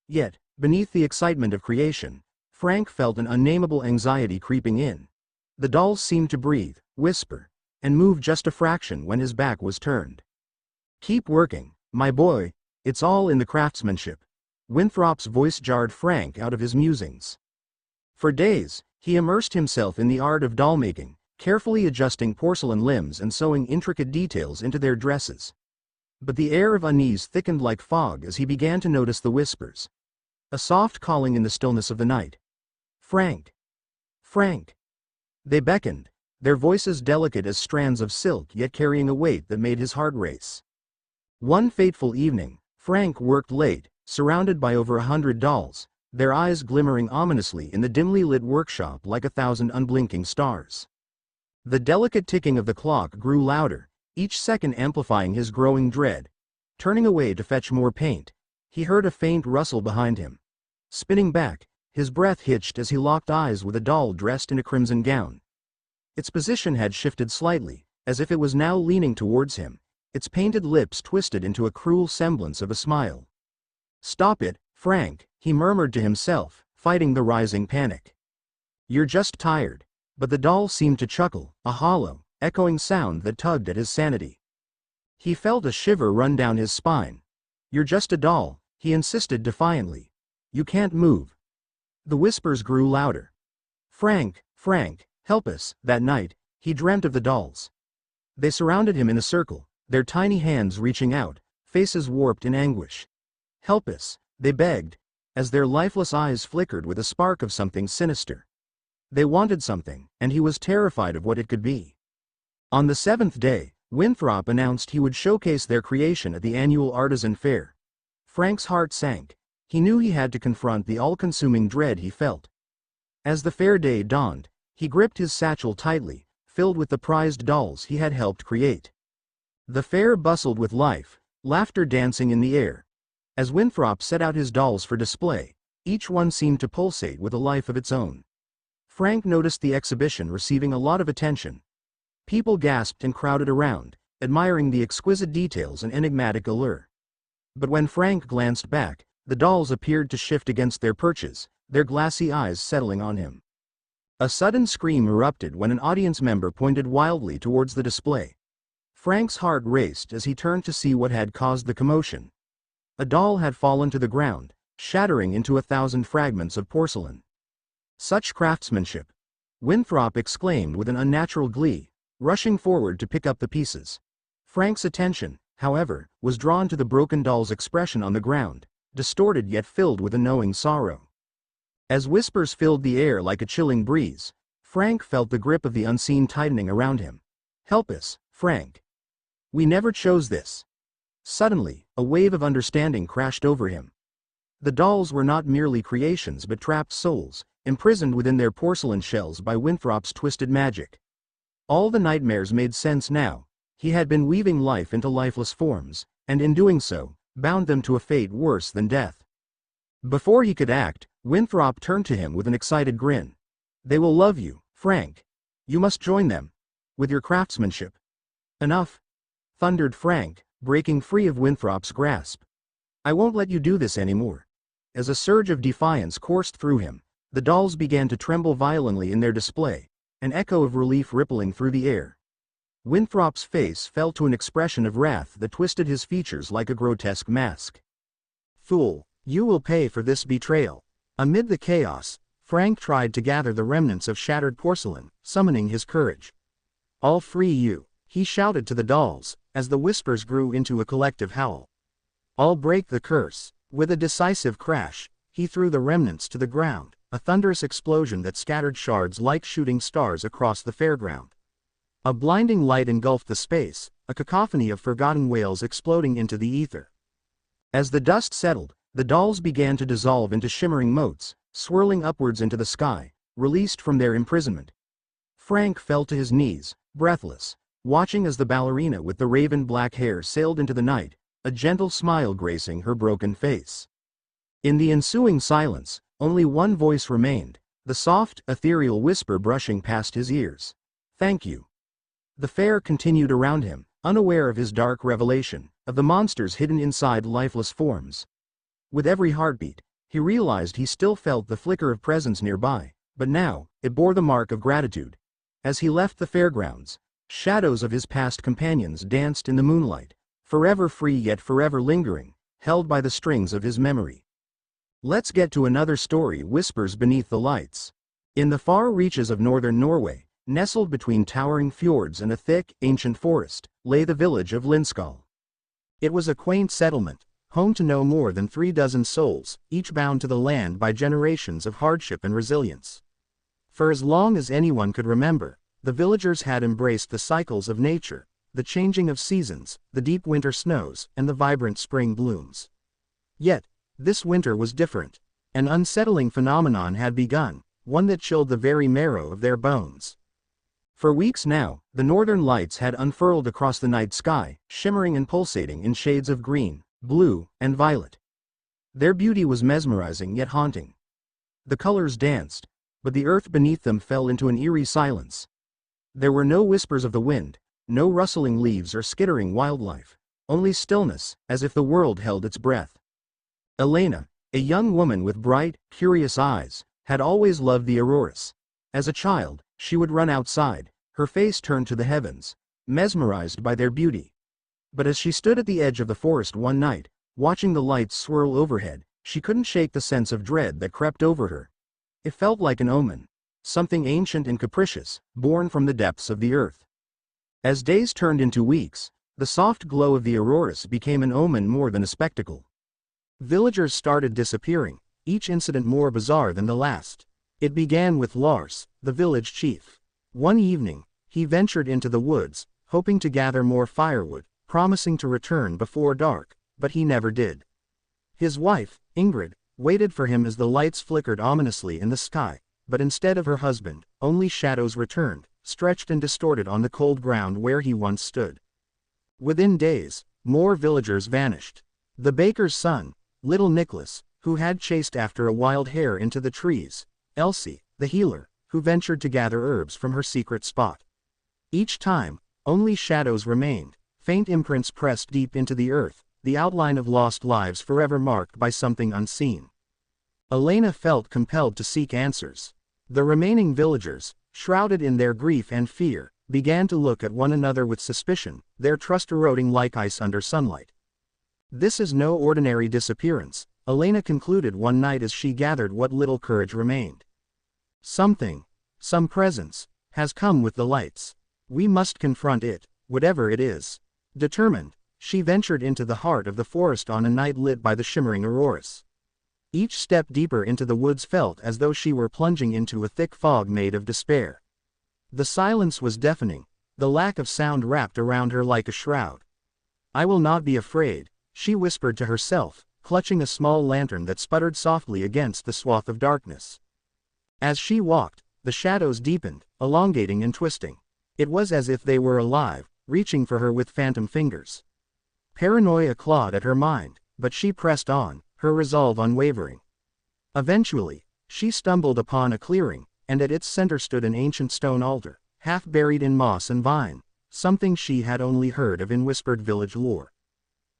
Yet, beneath the excitement of creation, Frank felt an unnameable anxiety creeping in. The dolls seemed to breathe, whisper, and move just a fraction when his back was turned. "Keep working, my boy, it's all in the craftsmanship," Winthrop's voice jarred Frank out of his musings. For days, he immersed himself in the art of doll-making, carefully adjusting porcelain limbs and sewing intricate details into their dresses. But the air of unease thickened like fog as he began to notice the whispers. A soft calling in the stillness of the night. "Frank! Frank!" They beckoned, their voices delicate as strands of silk yet carrying a weight that made his heart race. One fateful evening, Frank worked late, surrounded by over 100 dolls, their eyes glimmering ominously in the dimly lit workshop like 1,000 unblinking stars. The delicate ticking of the clock grew louder, each second amplifying his growing dread. Turning away to fetch more paint, he heard a faint rustle behind him. Spinning back, his breath hitched as he locked eyes with a doll dressed in a crimson gown. Its position had shifted slightly, as if it was now leaning towards him, its painted lips twisted into a cruel semblance of a smile. "Stop it, Frank," he murmured to himself, fighting the rising panic. "You're just tired." But the doll seemed to chuckle, a hollow, echoing sound that tugged at his sanity. He felt a shiver run down his spine. "You're just a doll," he insisted defiantly. "You can't move." The whispers grew louder. "Frank, Frank, help us." That night, he dreamt of the dolls. They surrounded him in a circle, their tiny hands reaching out, faces warped in anguish. "Help us," they begged, as their lifeless eyes flickered with a spark of something sinister. They wanted something, and he was terrified of what it could be. On the 7th day, Winthrop announced he would showcase their creation at the annual artisan fair. Frank's heart sank. He knew he had to confront the all-consuming dread he felt. As the fair day dawned, he gripped his satchel tightly, filled with the prized dolls he had helped create. The fair bustled with life, laughter dancing in the air. As Winthrop set out his dolls for display, each one seemed to pulsate with a life of its own. Frank noticed the exhibition receiving a lot of attention. People gasped and crowded around, admiring the exquisite details and enigmatic allure. But when Frank glanced back, the dolls appeared to shift against their perches, their glassy eyes settling on him. A sudden scream erupted when an audience member pointed wildly towards the display. Frank's heart raced as he turned to see what had caused the commotion. A doll had fallen to the ground, shattering into 1,000 fragments of porcelain. Such craftsmanship! Winthrop exclaimed with an unnatural glee, rushing forward to pick up the pieces. Frank's attention, however, was drawn to the broken doll's expression on the ground, distorted yet filled with a knowing sorrow. As whispers filled the air like a chilling breeze, Frank felt the grip of the unseen tightening around him. "Help us, Frank. We never chose this." Suddenly, a wave of understanding crashed over him. The dolls were not merely creations but trapped souls, imprisoned within their porcelain shells by Winthrop's twisted magic. All the nightmares made sense now. He had been weaving life into lifeless forms, and in doing so, bound them to a fate worse than death. Before he could act, Winthrop turned to him with an excited grin. "They will love you, Frank. You must join them. With your craftsmanship." "Enough!" thundered Frank, breaking free of Winthrop's grasp. "I won't let you do this anymore." As a surge of defiance coursed through him, the dolls began to tremble violently in their display, an echo of relief rippling through the air. Winthrop's face fell to an expression of wrath that twisted his features like a grotesque mask. "Fool, you will pay for this betrayal." Amid the chaos, Frank tried to gather the remnants of shattered porcelain, summoning his courage. "I'll free you," he shouted to the dolls, as the whispers grew into a collective howl. "I'll break the curse." With a decisive crash, he threw the remnants to the ground, a thunderous explosion that scattered shards like shooting stars across the fairground. A blinding light engulfed the space, a cacophony of forgotten wails exploding into the ether. As the dust settled, the dolls began to dissolve into shimmering motes, swirling upwards into the sky, released from their imprisonment. Frank fell to his knees, breathless, watching as the ballerina with the raven black hair sailed into the night, a gentle smile gracing her broken face. In the ensuing silence, only one voice remained, the soft, ethereal whisper brushing past his ears. "Thank you." The fair continued around him, unaware of his dark revelation, of the monsters hidden inside lifeless forms. With every heartbeat, he realized he still felt the flicker of presence nearby, but now, it bore the mark of gratitude. As he left the fairgrounds, shadows of his past companions danced in the moonlight, forever free yet forever lingering, held by the strings of his memory. Let's get to another story. Whispers beneath the lights. In the far reaches of northern Norway, nestled between towering fjords and a thick, ancient forest, lay the village of Linskal. It was a quaint settlement, home to no more than 36 souls, each bound to the land by generations of hardship and resilience. For as long as anyone could remember, the villagers had embraced the cycles of nature, the changing of seasons, the deep winter snows, and the vibrant spring blooms. Yet, this winter was different. An unsettling phenomenon had begun, one that chilled the very marrow of their bones. For weeks now, the northern lights had unfurled across the night sky, shimmering and pulsating in shades of green, blue, and violet. Their beauty was mesmerizing yet haunting. The colors danced, but the earth beneath them fell into an eerie silence. There were no whispers of the wind, no rustling leaves or skittering wildlife, only stillness, as if the world held its breath. Elena, a young woman with bright, curious eyes, had always loved the auroras. As a child, she would run outside, her face turned to the heavens, mesmerized by their beauty. But as she stood at the edge of the forest one night, watching the lights swirl overhead, she couldn't shake the sense of dread that crept over her. It felt like an omen, something ancient and capricious, born from the depths of the earth. As days turned into weeks, the soft glow of the auroras became an omen more than a spectacle. Villagers started disappearing, each incident more bizarre than the last. It began with Lars, the village chief. One evening, he ventured into the woods, hoping to gather more firewood, promising to return before dark, but he never did. His wife, Ingrid, waited for him as the lights flickered ominously in the sky, but instead of her husband, only shadows returned, stretched and distorted on the cold ground where he once stood. Within days, more villagers vanished. The baker's son, little Nicholas, who had chased after a wild hare into the trees, Elsie, the healer, who ventured to gather herbs from her secret spot. Each time, only shadows remained, faint imprints pressed deep into the earth, the outline of lost lives forever marked by something unseen. Elena felt compelled to seek answers. The remaining villagers, shrouded in their grief and fear, began to look at one another with suspicion, their trust eroding like ice under sunlight. This is no ordinary disappearance, Elena concluded one night as she gathered what little courage remained. Some presence, has come with the lights. We must confront it, whatever it is. Determined, she ventured into the heart of the forest on a night lit by the shimmering auroras. Each step deeper into the woods felt as though she were plunging into a thick fog made of despair. The silence was deafening, the lack of sound wrapped around her like a shroud. I will not be afraid, she whispered to herself, clutching a small lantern that sputtered softly against the swath of darkness. As she walked, the shadows deepened, elongating and twisting. It was as if they were alive, reaching for her with phantom fingers. Paranoia clawed at her mind, but she pressed on, her resolve unwavering. Eventually, she stumbled upon a clearing, and at its center stood an ancient stone altar, half buried in moss and vine, something she had only heard of in whispered village lore.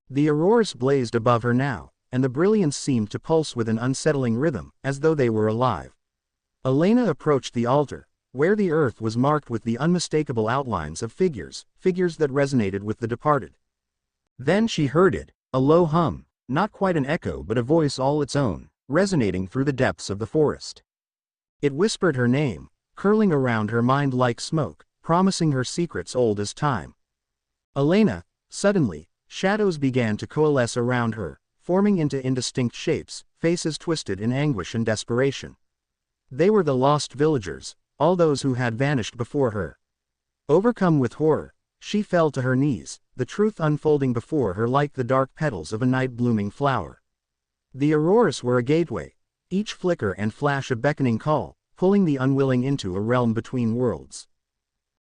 The auroras blazed above her now, and the brilliance seemed to pulse with an unsettling rhythm, as though they were alive. Elena approached the altar, where the earth was marked with the unmistakable outlines of figures that resonated with the departed. Then she heard it, a low hum, not quite an echo but a voice all its own, resonating through the depths of the forest. It whispered her name, curling around her mind like smoke, promising her secrets old as time. Elena, suddenly, shadows began to coalesce around her, forming into indistinct shapes, faces twisted in anguish and desperation. They were the lost villagers, all those who had vanished before her. Overcome with horror, she fell to her knees, the truth unfolding before her like the dark petals of a night-blooming flower. The auroras were a gateway, each flicker and flash a beckoning call, pulling the unwilling into a realm between worlds.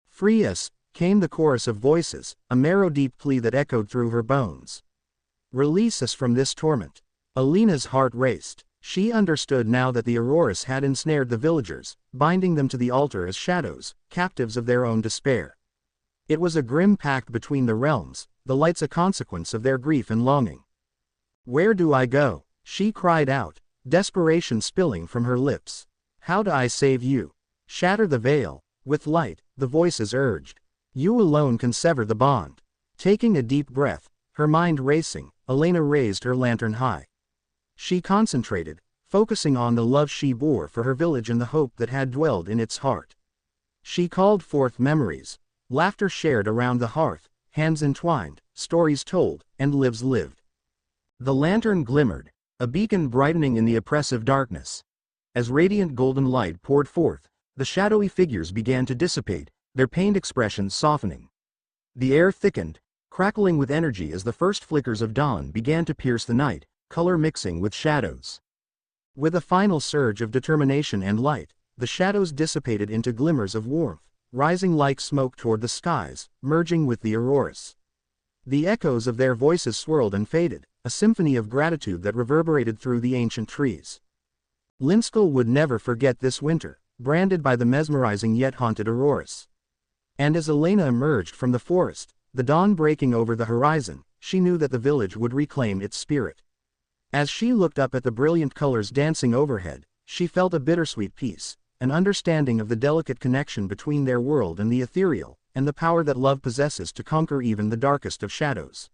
Free us, came the chorus of voices, a marrow-deep plea that echoed through her bones. Release us from this torment. Elena's heart raced. She understood now that the auroras had ensnared the villagers, binding them to the altar as shadows, captives of their own despair. It was a grim pact between the realms, the lights a consequence of their grief and longing. Where do I go? She cried out, desperation spilling from her lips. How do I save you? Shatter the veil. With light, the voices urged. You alone can sever the bond. Taking a deep breath, her mind racing, Elena raised her lantern high. She concentrated, focusing on the love she bore for her village and the hope that had dwelled in its heart. She called forth memories, laughter shared around the hearth, hands entwined, stories told, and lives lived. The lantern glimmered, a beacon brightening in the oppressive darkness. As radiant golden light poured forth, the shadowy figures began to dissipate, their pained expressions softening. The air thickened, crackling with energy as the first flickers of dawn began to pierce the night, color mixing with shadows. With a final surge of determination and light, the shadows dissipated into glimmers of warmth, rising like smoke toward the skies, merging with the auroras. The echoes of their voices swirled and faded, a symphony of gratitude that reverberated through the ancient trees. Linskill would never forget this winter, branded by the mesmerizing yet haunted auroras. And as Elena emerged from the forest, the dawn breaking over the horizon, she knew that the village would reclaim its spirit. As she looked up at the brilliant colors dancing overhead, she felt a bittersweet peace, an understanding of the delicate connection between their world and the ethereal, and the power that love possesses to conquer even the darkest of shadows.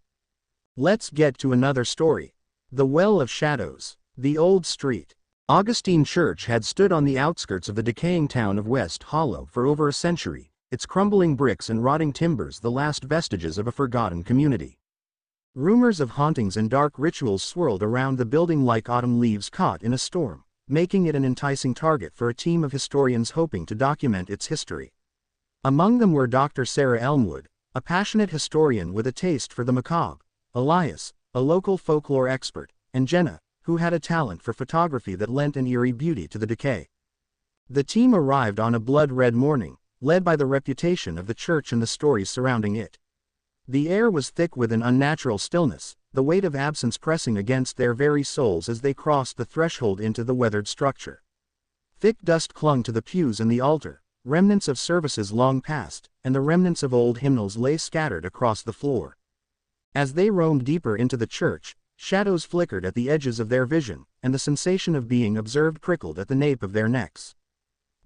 Let's get to another story. The Well of Shadows. The Old Street. Augustine Church had stood on the outskirts of the decaying town of West Hollow for over a century, its crumbling bricks and rotting timbers the last vestiges of a forgotten community. Rumors of hauntings and dark rituals swirled around the building like autumn leaves caught in a storm, making it an enticing target for a team of historians hoping to document its history. Among them were Dr. Sarah Elmwood, a passionate historian with a taste for the macabre, Elias, a local folklore expert, and Jenna, who had a talent for photography that lent an eerie beauty to the decay. The team arrived on a blood-red morning, led by the reputation of the church and the stories surrounding it. The air was thick with an unnatural stillness, the weight of absence pressing against their very souls as they crossed the threshold into the weathered structure. Thick dust clung to the pews and the altar, remnants of services long past, and the remnants of old hymnals lay scattered across the floor. As they roamed deeper into the church, shadows flickered at the edges of their vision, and the sensation of being observed prickled at the nape of their necks.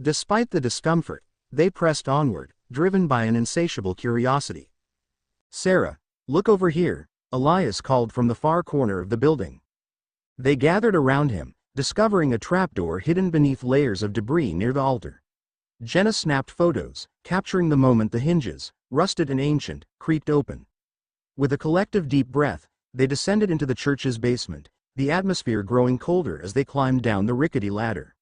Despite the discomfort, they pressed onward, driven by an insatiable curiosity. "Sarah, look over here," Elias called from the far corner of the building. They gathered around him, discovering a trapdoor hidden beneath layers of debris near the altar. Jenna snapped photos, capturing the moment the hinges, rusted and ancient, creaked open. With a collective deep breath, they descended into the church's basement, the atmosphere growing colder as they climbed down the rickety ladder.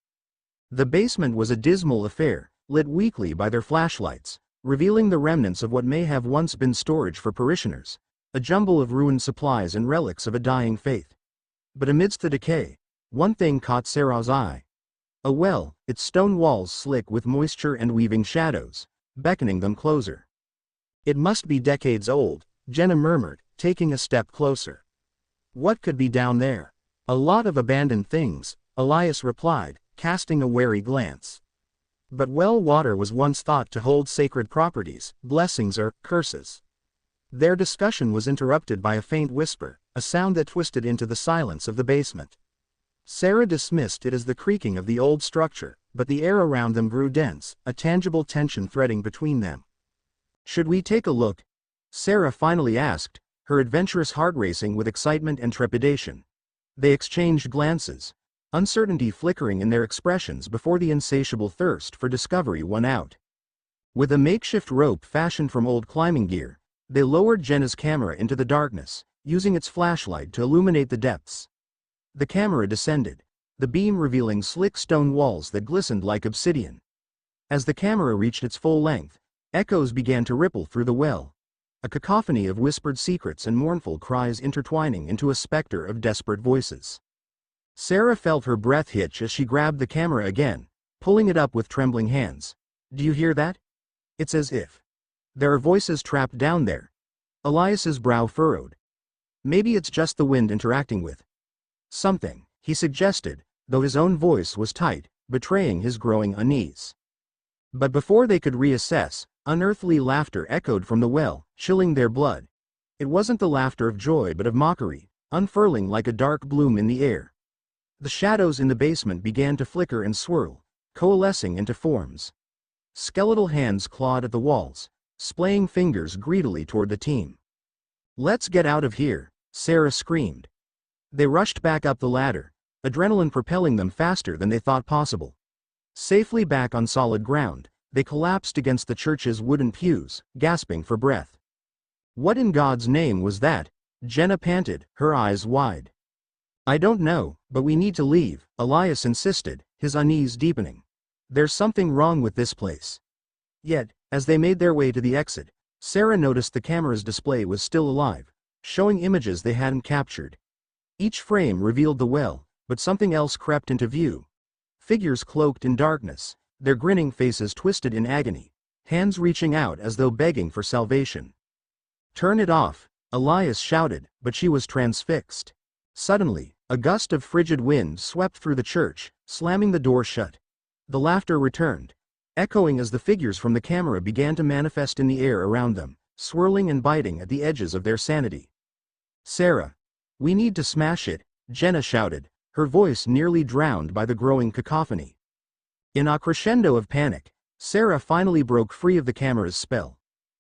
The basement was a dismal affair, lit weakly by their flashlights, revealing the remnants of what may have once been storage for parishioners, a jumble of ruined supplies and relics of a dying faith. But amidst the decay, one thing caught Sarah's eye. A well, its stone walls slick with moisture and weaving shadows, beckoning them closer. "It must be decades old," Jenna murmured, taking a step closer. "What could be down there?" "A lot of abandoned things," Elias replied, casting a wary glance. "But well water was once thought to hold sacred properties, blessings or curses." Their discussion was interrupted by a faint whisper, a sound that twisted into the silence of the basement. Sarah dismissed it as the creaking of the old structure, but the air around them grew dense, a tangible tension threading between them. "Should we take a look?" Sarah finally asked, her adventurous heart racing with excitement and trepidation. They exchanged glances, uncertainty flickering in their expressions before the insatiable thirst for discovery won out. With a makeshift rope fashioned from old climbing gear, they lowered Jenna's camera into the darkness, using its flashlight to illuminate the depths. The camera descended, the beam revealing slick stone walls that glistened like obsidian. As the camera reached its full length, echoes began to ripple through the well, a cacophony of whispered secrets and mournful cries intertwining into a specter of desperate voices. Sarah felt her breath hitch as she grabbed the camera again, pulling it up with trembling hands. "Do you hear that? It's as if there are voices trapped down there." Elias's brow furrowed. "Maybe it's just the wind interacting with something," he suggested, though his own voice was tight, betraying his growing unease. But before they could reassess, unearthly laughter echoed from the well, chilling their blood. It wasn't the laughter of joy but of mockery, unfurling like a dark bloom in the air. The shadows in the basement began to flicker and swirl, coalescing into forms. Skeletal hands clawed at the walls, splaying fingers greedily toward the team. "Let's get out of here," Sarah screamed. They rushed back up the ladder, adrenaline propelling them faster than they thought possible. Safely back on solid ground, they collapsed against the church's wooden pews, gasping for breath. "What in God's name was that?" Jenna panted, her eyes wide. "I don't know, but we need to leave," Elias insisted, his unease deepening. "There's something wrong with this place." Yet, as they made their way to the exit, Sarah noticed the camera's display was still alive, showing images they hadn't captured. Each frame revealed the well, but something else crept into view. Figures cloaked in darkness, their grinning faces twisted in agony, hands reaching out as though begging for salvation. "Turn it off," Elias shouted, but she was transfixed. Suddenly, a gust of frigid wind swept through the church, slamming the door shut. The laughter returned, echoing as the figures from the camera began to manifest in the air around them, swirling and biting at the edges of their sanity. "Sarah, we need to smash it," Jenna shouted, her voice nearly drowned by the growing cacophony. In a crescendo of panic, Sarah finally broke free of the camera's spell.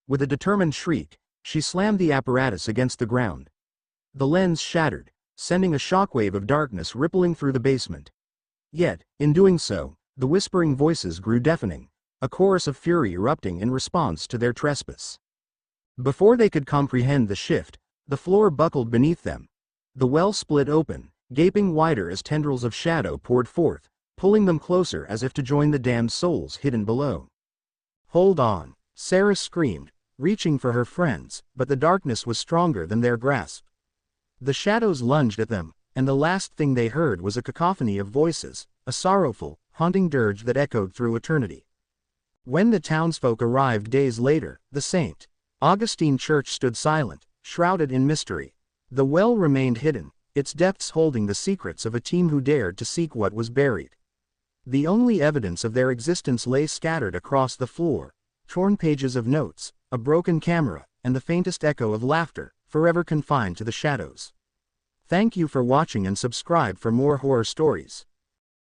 With a determined shriek, she slammed the apparatus against the ground. The lens shattered, sending a shockwave of darkness rippling through the basement. Yet, in doing so, the whispering voices grew deafening, a chorus of fury erupting in response to their trespass. Before they could comprehend the shift, the floor buckled beneath them. The well split open, gaping wider as tendrils of shadow poured forth, pulling them closer as if to join the damned souls hidden below. "Hold on," Sarah screamed, reaching for her friends, but the darkness was stronger than their grasp. The shadows lunged at them, and the last thing they heard was a cacophony of voices, a sorrowful, haunting dirge that echoed through eternity. When the townsfolk arrived days later, the saint Augustine Church stood silent, shrouded in mystery. The well remained hidden, its depths holding the secrets of a team who dared to seek what was buried. The only evidence of their existence lay scattered across the floor, torn pages of notes, a broken camera, and the faintest echo of laughter, forever confined to the shadows. Thank you for watching and subscribe for more horror stories.